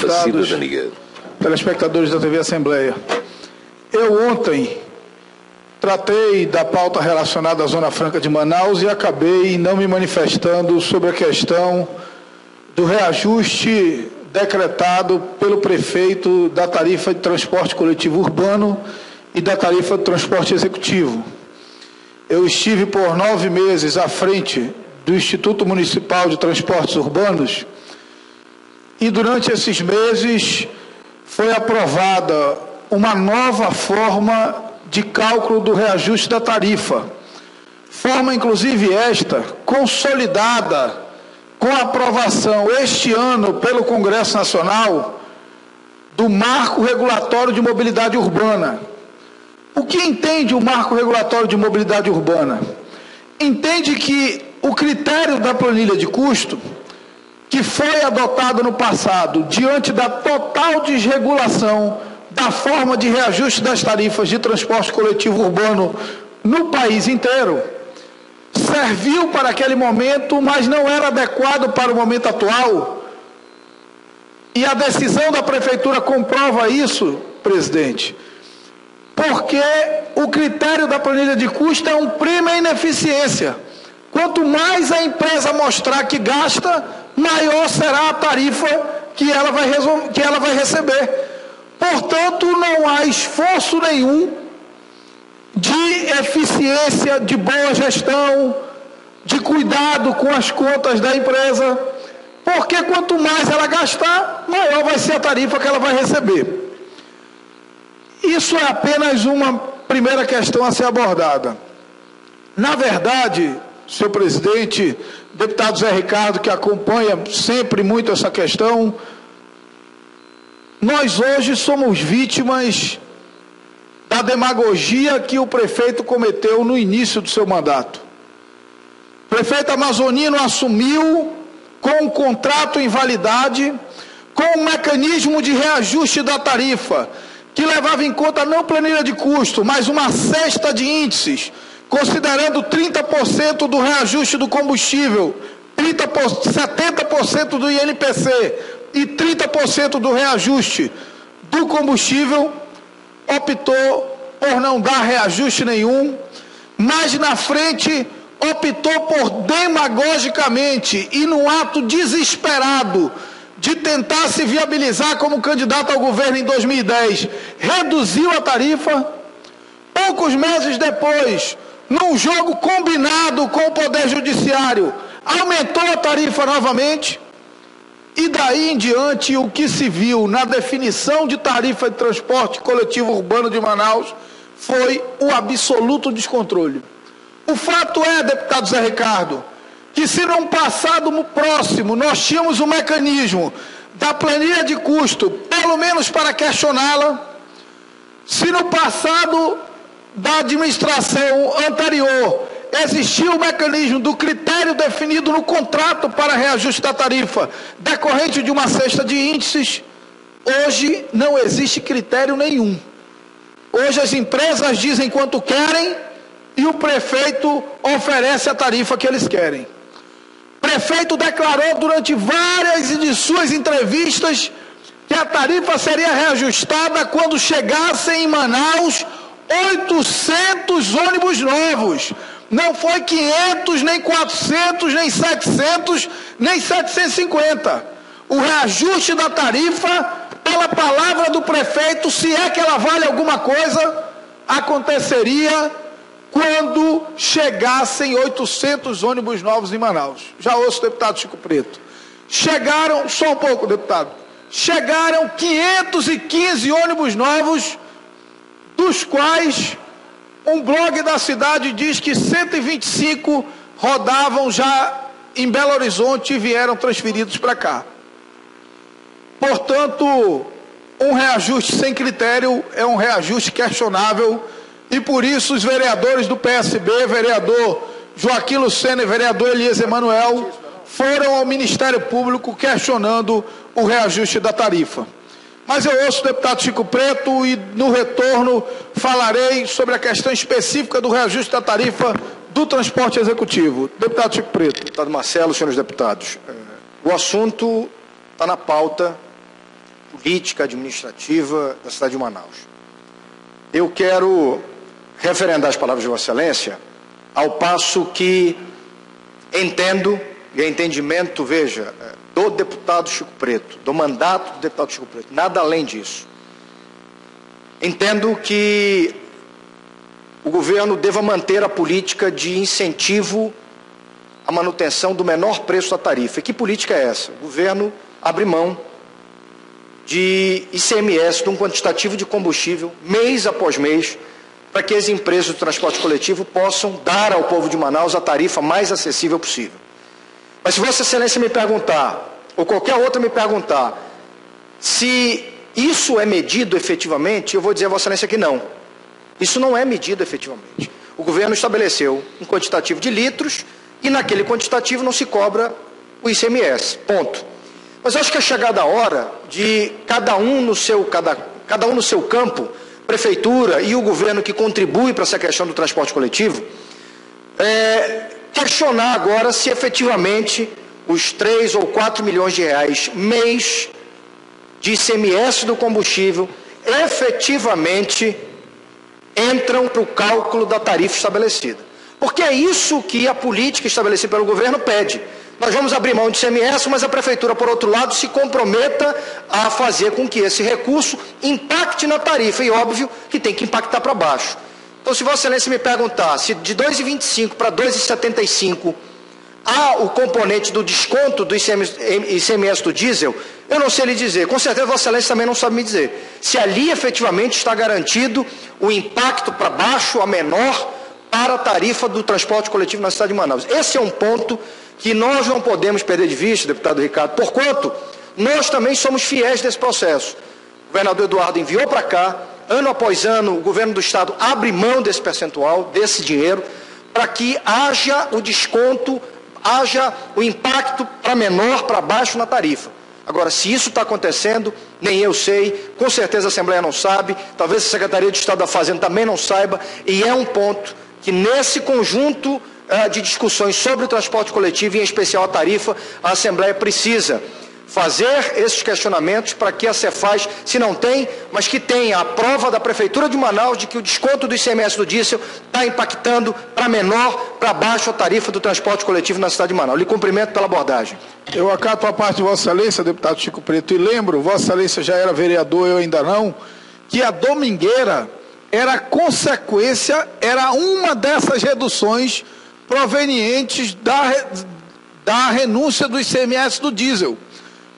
deputados, telespectadores da TV Assembleia. Eu ontem tratei da pauta relacionada à Zona Franca de Manaus e acabei não me manifestando sobre a questão do reajuste decretado pelo prefeito da tarifa de transporte coletivo urbano e da tarifa de transporte executivo. Eu estive por 9 meses à frente do Instituto Municipal de Transportes Urbanos e durante esses meses foi aprovada uma nova forma de cálculo do reajuste da tarifa. Forma, inclusive, esta, consolidada com a aprovação este ano pelo Congresso Nacional do Marco Regulatório de Mobilidade Urbana. O que entende o Marco Regulatório de Mobilidade Urbana? Entende que o critério da planilha de custo, que foi adotado no passado, diante da total desregulação da forma de reajuste das tarifas de transporte coletivo urbano no país inteiro, serviu para aquele momento, mas não era adequado para o momento atual. E a decisão da Prefeitura comprova isso, presidente, porque o critério da planilha de custo é um prêmio à ineficiência. Quanto mais a empresa mostrar que gasta, maior será a tarifa que ela vai receber. Portanto, não há esforço nenhum de eficiência, de boa gestão, de cuidado com as contas da empresa, porque quanto mais ela gastar, maior vai ser a tarifa que ela vai receber. Isso é apenas uma primeira questão a ser abordada. Na verdade, senhor presidente, deputado Zé Ricardo, que acompanha sempre muito essa questão, nós hoje somos vítimas da demagogia que o prefeito cometeu no início do seu mandato. O prefeito amazonino assumiu com um contrato em validade, com um mecanismo de reajuste da tarifa, que levava em conta não planilha de custo, mas uma cesta de índices, considerando 30% do reajuste do combustível, 70% do INPC e 30% do reajuste do combustível, optou por não dar reajuste nenhum, mas na frente optou por demagogicamente e num ato desesperado de tentar se viabilizar como candidato ao governo em 2010, reduziu a tarifa. Poucos meses depois, num jogo combinado com o Poder Judiciário, aumentou a tarifa novamente. E daí em diante, o que se viu na definição de tarifa de transporte coletivo urbano de Manaus foi o absoluto descontrole. O fato é, deputado Zé Ricardo, que se num passado próximo nós tínhamos um mecanismo da planilha de custo, pelo menos para questioná-la, se no passado da administração anterior existia o mecanismo do critério definido no contrato para reajuste da tarifa, decorrente de uma cesta de índices, hoje não existe critério nenhum. Hoje as empresas dizem quanto querem e o prefeito oferece a tarifa que eles querem. O prefeito declarou durante várias de suas entrevistas que a tarifa seria reajustada quando chegassem em Manaus 800 ônibus novos. Não foi 500, nem 400, nem 700, nem 750. O reajuste da tarifa, pela palavra do prefeito, se é que ela vale alguma coisa, aconteceria quando chegassem 800 ônibus novos em Manaus. Já ouço o deputado Chico Preto. Chegaram, só um pouco, deputado, chegaram 515 ônibus novos, dos quais um blog da cidade diz que 125 rodavam já em Belo Horizonte e vieram transferidos para cá. Portanto, um reajuste sem critério é um reajuste questionável e por isso os vereadores do PSB, vereador Joaquim Lucena e vereador Elias Emanuel, foram ao Ministério Público questionando o reajuste da tarifa. Mas eu ouço o deputado Chico Preto e no retorno falarei sobre a questão específica do reajuste da tarifa do transporte executivo. Deputado Chico Preto. Deputado Marcelo, senhores deputados, o assunto está na pauta política, administrativa da cidade de Manaus. Eu quero referendar as palavras de Vossa Excelência, ao passo que entendo, e é entendimento, veja, do deputado Chico Preto, do mandato do deputado Chico Preto, nada além disso. Entendo que o governo deva manter a política de incentivo à manutenção do menor preço da tarifa. E que política é essa? O governo abre mão de ICMS, de um quantitativo de combustível, mês após mês, para que as empresas do transporte coletivo possam dar ao povo de Manaus a tarifa mais acessível possível. Mas se Vossa Excelência me perguntar, ou qualquer outra me perguntar, se isso é medido efetivamente, eu vou dizer a Vossa Excelência que não. Isso não é medido efetivamente. O governo estabeleceu um quantitativo de litros e naquele quantitativo não se cobra o ICMS, ponto. Mas eu acho que é chegada a hora de cada um no seu campo, prefeitura e o governo que contribui para essa questão do transporte coletivo, questionar agora se efetivamente os 3 ou 4 milhões de reais mês de ICMS do combustível efetivamente entram para o cálculo da tarifa estabelecida. Porque é isso que a política estabelecida pelo governo pede. Nós vamos abrir mão de ICMS, mas a prefeitura, por outro lado, se comprometa a fazer com que esse recurso impacte na tarifa. E óbvio que tem que impactar para baixo. Então, se Vossa Excelência me perguntar se de 2,25 para 2,75 há o componente do desconto do ICMS do diesel, eu não sei lhe dizer. Com certeza Vossa Excelência também não sabe me dizer. Se ali efetivamente está garantido o impacto para baixo, a menor, para a tarifa do transporte coletivo na cidade de Manaus. Esse é um ponto que nós não podemos perder de vista, deputado Ricardo, porquanto nós também somos fiéis desse processo. O governador Eduardo enviou para cá, ano após ano, o governo do Estado abre mão desse percentual, desse dinheiro, para que haja o desconto, haja o impacto para menor, para baixo na tarifa. Agora, se isso está acontecendo, nem eu sei, com certeza a Assembleia não sabe, talvez a Secretaria de Estado da Fazenda também não saiba, e é um ponto que nesse conjunto de discussões sobre o transporte coletivo, e em especial a tarifa, a Assembleia precisa fazer esses questionamentos para que a Cefaz, se não tem, mas que tenha a prova da Prefeitura de Manaus de que o desconto do ICMS do diesel está impactando para menor, para baixo a tarifa do transporte coletivo na cidade de Manaus. Lhe cumprimento pela abordagem. Eu acato a parte de Vossa Excelência, deputado Chico Preto, e lembro, Vossa Excelência já era vereador, eu ainda não, que a domingueira era consequência, era uma dessas reduções provenientes da renúncia do ICMS do diesel.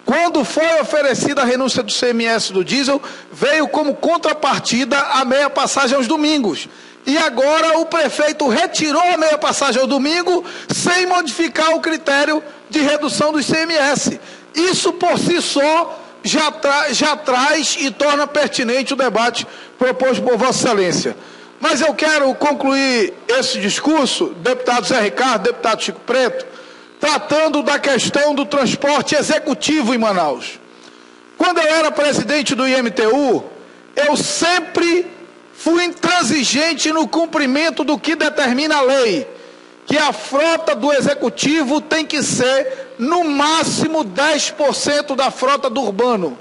Quando foi oferecida a renúncia do ICMS do diesel, veio como contrapartida a meia passagem aos domingos. E agora o prefeito retirou a meia passagem ao domingo sem modificar o critério de redução do ICMS. Isso por si só já traz e torna pertinente o debate proposto por Vossa Excelência. Mas eu quero concluir esse discurso, deputado Zé Ricardo, deputado Chico Preto, tratando da questão do transporte executivo em Manaus. Quando eu era presidente do IMTU, eu sempre fui intransigente no cumprimento do que determina a lei, que a frota do executivo tem que ser, no máximo, 10% da frota do urbano,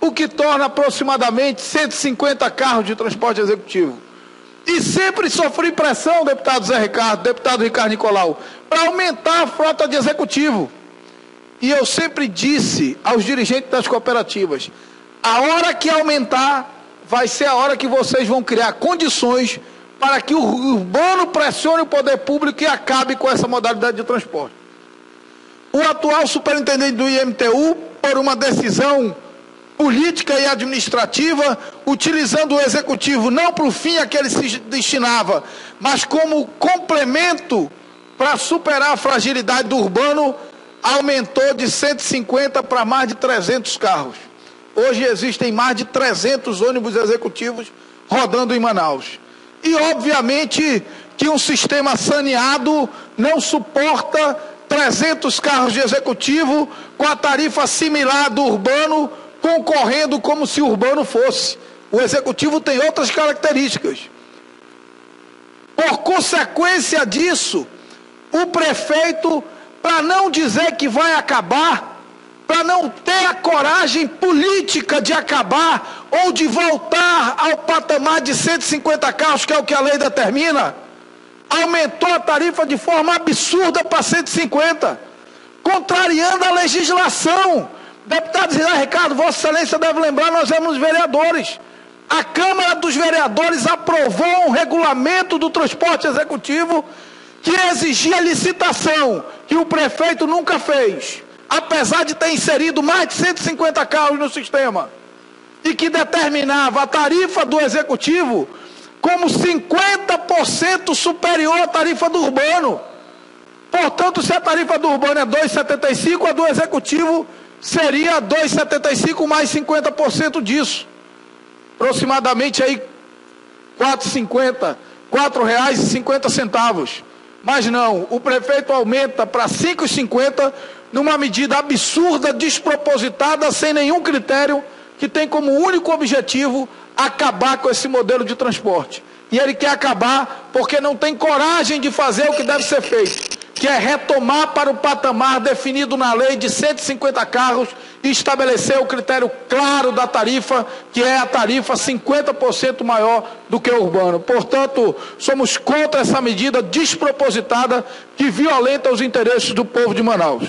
o que torna aproximadamente 150 carros de transporte executivo. E sempre sofri pressão, deputado Zé Ricardo, deputado Ricardo Nicolau, para aumentar a frota de executivo. E eu sempre disse aos dirigentes das cooperativas, a hora que aumentar, vai ser a hora que vocês vão criar condições para que o urbano pressione o poder público e acabe com essa modalidade de transporte. O atual superintendente do IMTU, por uma decisão política e administrativa, utilizando o executivo não para o fim a que ele se destinava, mas como complemento para superar a fragilidade do urbano, aumentou de 150 para mais de 300 carros. Hoje existem mais de 300 ônibus executivos rodando em Manaus. E obviamente que um sistema saneado não suporta 300 carros de executivo com a tarifa similar do urbano, concorrendo como se o urbano fosse. O executivo tem outras características. Por consequência disso, o prefeito, para não dizer que vai acabar, para não ter a coragem política de acabar ou de voltar ao patamar de 150 carros, que é o que a lei determina, aumentou a tarifa de forma absurda para 150, contrariando a legislação. Deputado Zé Ricardo, Vossa Excelência deve lembrar, nós éramos vereadores. A Câmara dos Vereadores aprovou um regulamento do transporte executivo que exigia licitação, que o prefeito nunca fez, apesar de ter inserido mais de 150 carros no sistema, e que determinava a tarifa do executivo como 50% superior à tarifa do urbano. Portanto, se a tarifa do urbano é 2,75, a do executivo seria 2,75 mais 50% disso. Aproximadamente aí R$ 4,50. Mas não, o prefeito aumenta para R$ 5,50 numa medida absurda, despropositada, sem nenhum critério, que tem como único objetivo acabar com esse modelo de transporte. E ele quer acabar porque não tem coragem de fazer o que deve ser feito, que é retomar para o patamar definido na lei de 150 carros e estabelecer o critério claro da tarifa, que é a tarifa 50% maior do que o urbano. Portanto, somos contra essa medida despropositada que violenta os interesses do povo de Manaus.